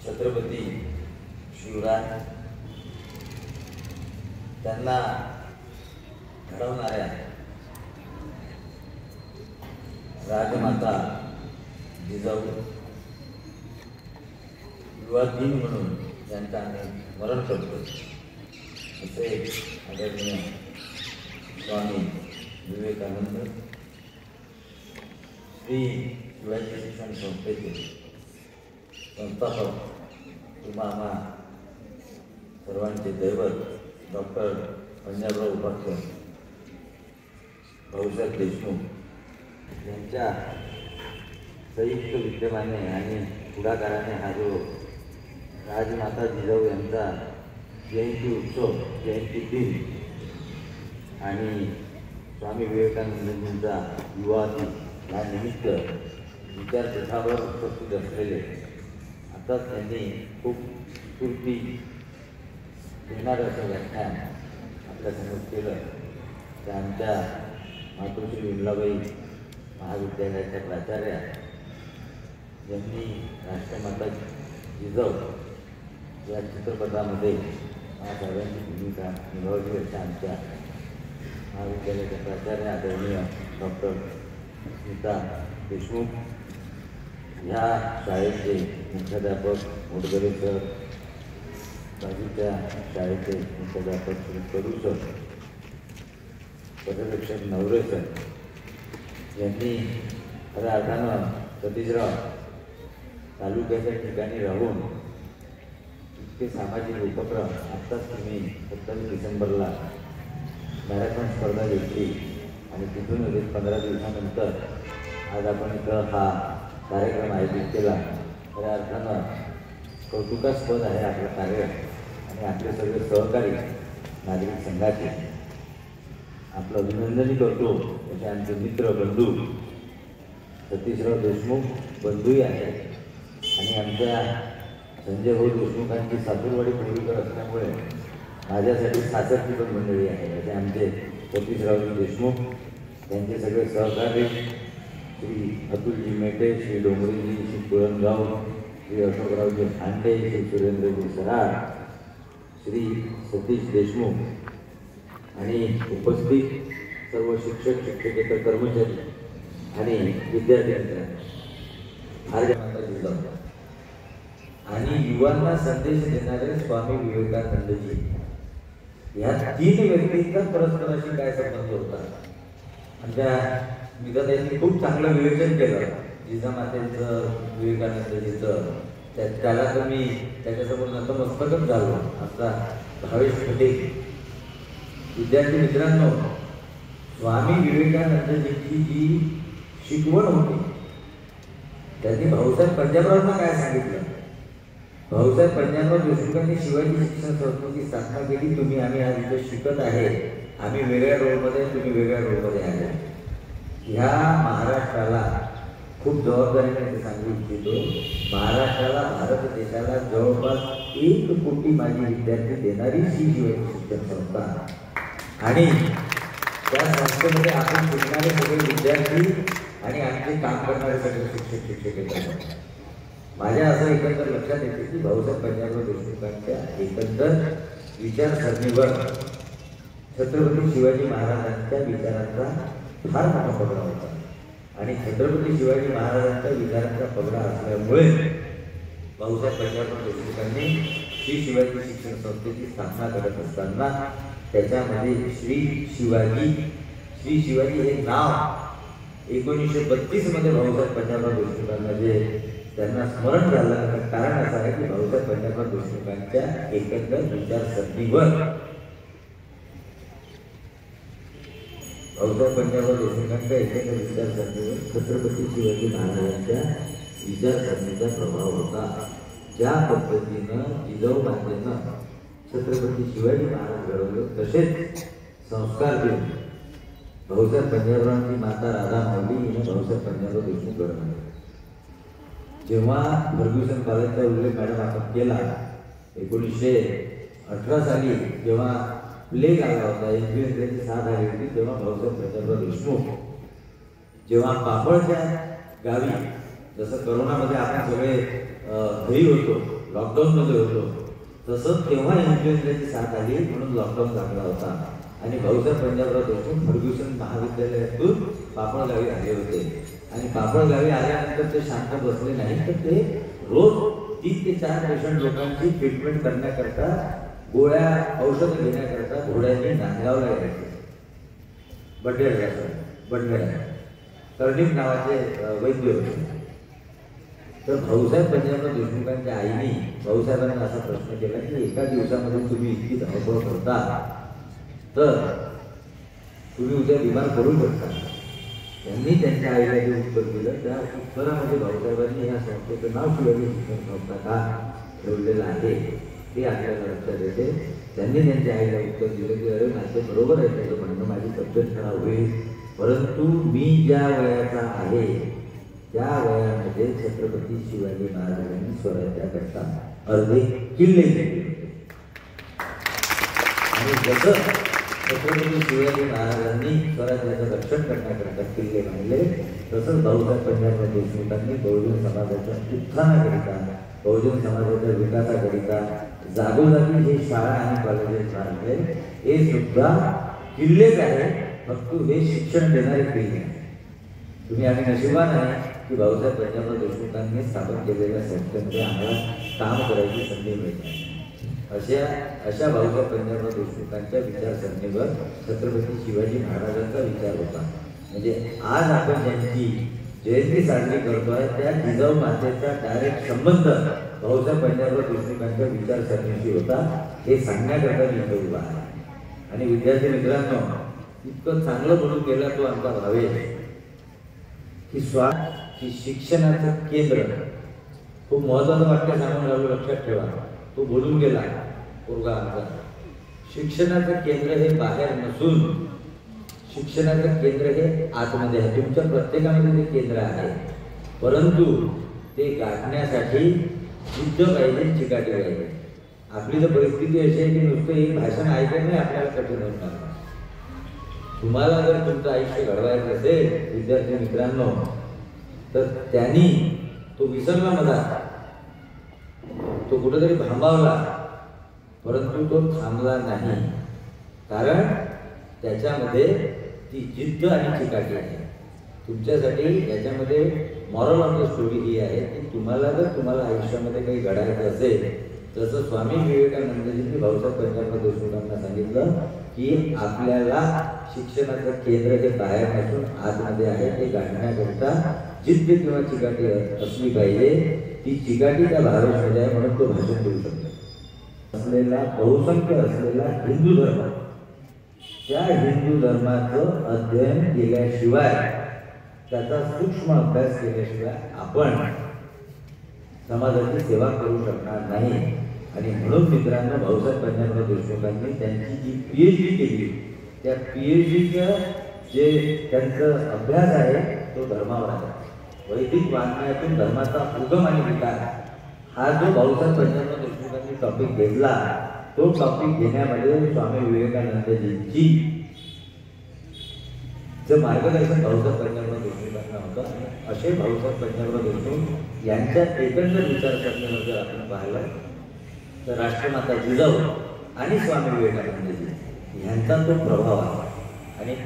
छत्रपती शिवराय त्यांना घडवणाऱ्या राजमाता जिजाऊ युवा दिन म्हणून त्यांचा आम्ही स्मरण करतो। असे आदरणीय स्वामी विवेकानंद श्री शिवाजी शिक्षण संस्थेचे संस्थापक तुम्हाला सर्वांचे दैवत डॉक्टर पंजाबराव उपाख्य भाऊसाहेब देशमुख यांच्या संयुक्त विद्यमाने आणि पुढाकाराने हा जो राजमाता जिजाऊ यांचा जयंती उत्सव जयंती दिन आणि स्वामी विवेकानंदजींचा युवा दिन या निमित्त विचारपीठावर उपस्थित असलेले आताच त्यांनी खूप स्फूर्ती देणारं असं व्याख्यान आपल्यासमोर केलं। त्या आमच्या मातोश्री विमलाबाई महाविद्यालयाच्या प्राचार्या यांनी राष्ट्रमाता जिजाऊ या चित्रपटामध्ये सर्वांची भूमिका निभावली अशा आमच्या महाविद्यालयाच्या प्राचार्या आदरणीय डॉक्टर स्मिता देशमुख ह्या शाळेचे मुख्याध्यापक मोडगरे सर, बाजूच्या शाळेचे मुख्याध्यापक श्री कडू सर, पर्यवेक्षक नवरे सर यांनी खऱ्या अर्थानं सतीशराव तालुक्याच्या ठिकाणी राहून इतके सामाजिक उपक्रम आत्ताच तुम्ही 27 डिसेंबरला मॅरेथॉन स्पर्धा घेतली आणि तिथून 15 दिवसानंतर आज आपण इथं हा कार्यक्रम आयोजित केला। खऱ्या अर्थानं कौतुकास्पद आहे आपलं कार्य आणि आपले सगळे सहकारी नागरिक संघाचे आपलं अभिनंदनही करतो। असे आमचे मित्र बंधू सतीशराव देशमुख बंधूही आहेत आणि आमच्या संजय भाऊ देशमुखांची सासूरवाडी पूर्वीकर असल्यामुळे माझ्यासाठी सासरची पण मंडळी आहे। असे आमचे सतीशरावजी देशमुख त्यांचे सगळे सहकारी श्री अतुलजी मेटे, श्री डोंगरेजी, श्री पुरणगाव, श्री अशोकरावजी खांडे, श्री सुरेंद्रजी सरार, श्री सतीश देशमुख आणि उपस्थित सर्व शिक्षक शिक्षकेतर कर्मचारी आणि विद्यार्थी आणि युवांना संदेश देणारे स्वामी विवेकानंदजी या 3 व्यक्तींचा परस्पराशी काय संबंध होता। आमच्या मित्रांनी खूप चांगलं विवेचन केलं जिजामातेचं विवेकानंदजीचं, त्याला तर मी त्याच्यासमोर नतमस्तकच झालो। आमचा भावेश पटेल विद्यार्थी मित्रांनो, स्वामी विवेकानंदजींची जी शिकवण होती त्यांनी भाऊसाहेब पंजाबरावांना काय सांगितलं। भाऊसाहेब पंजाबराव देशमुखांनी शिवाजी शिक्षण संस्थेची स्थापना केली। तुम्ही आम्ही आज इथे शिकत आहे, आम्ही वेगळ्या रोलमध्ये, तुम्ही वेगळ्या रोलमध्ये आहे। ह्या महाराष्ट्राला खूप जबाबदारीने सांगू इच्छितो, महाराष्ट्राला भारत देशाला जवळपास 1 कोटी माजी विद्यार्थी देणारी ही शिवाजी शिक्षण संस्था आणि त्या संस्थेमध्ये आपण शिकणारे सगळे विद्यार्थी आणि आमचे काम करणारे सगळे शिक्षक शिक्षकेतर माझ्या असं एकंदर लक्षात येते की भाऊसाहेब पंजाबराव देशमुखांच्या एकंदर विचारसरणीवर छत्रपती शिवाजी महाराजांच्या विचारांचा फार मोठा पगडा होता आणि छत्रपती शिवाजी महाराजांच्या विचारांचा पगडा असल्यामुळे भाऊसाहेब पंजाबराव देशमुखांनी श्री शिवाजी शिक्षण संस्थेची स्थापना करत असताना त्याच्यामध्ये श्री शिवाजी हे नाव 1932 मध्ये भाऊसाहेब पंजाबराव देशमुखांना जे त्यांना स्मरण झालं कारण असं आहे की भाऊसाहेब पंजाबराव देशमुखांच्या एकंदर विचारसरणीवर भाऊसाहेब पंजाबराव देशमुखांच्या एकंदर विचारसरणीवर छत्रपती शिवाजी महाराजांच्या विचारसरणीचा प्रभाव होता। ज्या पद्धतीनं जिजाऊ मातेनं छत्रपती शिवाजी महाराज घडवले तसेच संस्कार देऊन भाऊसाहेब पंजाबरावांची माता राधा माऊली हिने भाऊसाहेब पंजाबराव देशमुख घडवले। जेव्हा फर्ग्युसन कॉलेजचा उल्लेख मॅडम आपण केला 1918 साली जेव्हा प्लेग आला होता, इन्फ्लुएन्झाची साथ आली होती, तेव्हा भाऊसाहेब पंजाबराव देशमुख जेव्हा पापळच्या गावी जसं करोनामध्ये आपण सगळे घरी होतो लॉकडाऊनमध्ये होतो, तसं तेव्हा इन्फ्लुएन्झाची साथ आली म्हणून लॉकडाऊन लागला होता. आणि भाऊसाहेब पंजाबराव देशमुख फर्ग्युसन महाविद्यालयातून पापळगावी आले होते. आणि पापळगावी आल्यानंतर ते शांत बसले नाही, तर ते रोज 3 ते 4 पेशंट लोकांची ट्रीटमेंट करण्याकरता, गोळ्या औषधं घेण्याकरता घोड्यांनी नांदगावला यायचे. बंडेड कर्णिक नावाचे वैद्य होते. तर भाऊसाहेब पंजाबराव देशमुखांच्या आईने भाऊसाहेबांना असा प्रश्न केला की एका दिवसामध्ये तुम्ही इतकी धावपळ करता तर तुम्ही उद्या बिमार करू शकता. त्यांनी त्यांच्या आईला जे उत्तर दिलं त्या उत्तरामध्ये भाऊसाहेबांनी या संस्थेचं नाव शिवाजी शिक्षण संस्था का ठेवलेलं आहे ते आपल्याला लक्षात येते. त्यांनी त्यांच्या आईला उत्तर दिलं की अरे माझे बरोबर आहे त्याचं म्हणणं, माझी तब्येत खराब होईल, परंतु मी ज्या वयाचा आहे त्या वयामध्ये छत्रपती शिवाजी महाराजांनी स्वराज्याकरता अर्धे किल्ले घेतले होते. आणि जसं छत्रपती शिवाजी महाराजांनी स्वराज्याचं रक्षण करण्याकरता किल्ले बांधले, तसंच भाऊसाहेब पंजाबराव देशमुखांनी बहुजन समाजाच्या उत्थानाकरिता, बहुजन समाजाच्या विकासाकरिता जागोजागी जे शाळा आणि कॉलेजेस बांधले हे सुद्धा किल्लेच आहे, फक्त हे शिक्षण देणारे किल्ले आहे. तुम्ही आम्ही नशिबान आहे की भाऊसाहेब पंजाबराव देशमुखांनी स्थापन केलेल्या संस्थेमध्ये आम्हाला काम करायची संधी मिळते. अशा भाऊसाहेब पंजाबराव देशमुखांच्या विचारसरणीवर छत्रपती शिवाजी महाराजांचा विचार होता. म्हणजे आज आपण ज्यांची जयंती साजरी करतोय त्या जिजाऊ मातेचा डायरेक्ट संबंध भाऊसाहेब पंजाबराव देशमुखांच्या विचारसरणीशी होता, हे सांगण्याकरता मी इथे उभा आहे. आणि विद्यार्थी मित्रांनो, इतकं चांगलं म्हणून गेला तो आमचा भावेश की शिक्षणाचं केंद्र, खूप महत्वाचं वाक्य सांगून राहिलो, लक्षात ठेवा. तो बोलून गेला पोरगा आमचा, शिक्षणाचं केंद्र हे बाहेर नसून शिक्षणाचं केंद्र हे आतमध्ये आहे. तुमच्या प्रत्येकामध्ये ते केंद्र आहे, परंतु ते गाठण्यासाठी जिद्द पाहिजे, चिकाटी पाहिजे. आपली तर परिस्थिती अशी आहे की नुसतं हे भाषण ऐकणे आपल्याला कठीण होणार. तुम्हाला जर तुमचं आयुष्य घडवायचं असेल विद्यार्थी मित्रांनो, तर त्यांनी तो विसरला मला, तो कुठेतरी थांबवला, परंतु तो थांबला नाही. कारण त्याच्यामध्ये ती जिद्द आणि चिकाटी आहे. तुमच्यासाठी याच्यामध्ये मॉरल ऑफ द स्टोरी ही आहे की तुम्हाला आयुष्यामध्ये काही घडायचं असेल, जसं स्वामी विवेकानंदजींनी भाऊसाहेब पंजाबराव देशमुखांना सांगितलं की आपल्याला शिक्षणाचं केंद्र हे बाहेर नसून आतमध्ये आहे, ते गाठण्याकरिता जिद्द किंवा चिकाटी असली पाहिजे. ती चिकाटी त्या भावेशमध्ये आहे म्हणून तो भाषण देऊ शकतो. असलेला बहुसंख्य असलेला हिंदू धर्म, त्या हिंदू धर्माचं अध्ययन केल्याशिवाय, त्याचा सूक्ष्म अभ्यास केल्याशिवाय आपण समाजाची सेवा करू शकणार नाही. आणि म्हणून मित्रांनो, भाऊसाहेब पंजाबराव देशमुखांनी त्यांची जी PhD केली, त्या PhDचं जे त्यांचं अभ्यास आहे तो धर्मावर आहे. वैदिक वाङ्मयातून धर्माचा उगम आणि विकास हा जो भाऊसाहेब पंजाबराव देशमुखांनी टॉपिक घेतला, तो टॉपिक घेण्यामध्ये स्वामी विवेकानंदजींची जे मार्गदर्शन भाऊसाहेब पंजाबराव देशमुखांना होतं. आणि असे भाऊसाहेब पंजाबराव देशमुख यांच्या एकंदर विचारसरणीवर जर आपण पाहिलं तर राष्ट्रमाता जिजाऊ आणि स्वामी विवेकानंदजी यांचा तो प्रभाव आहे. आणि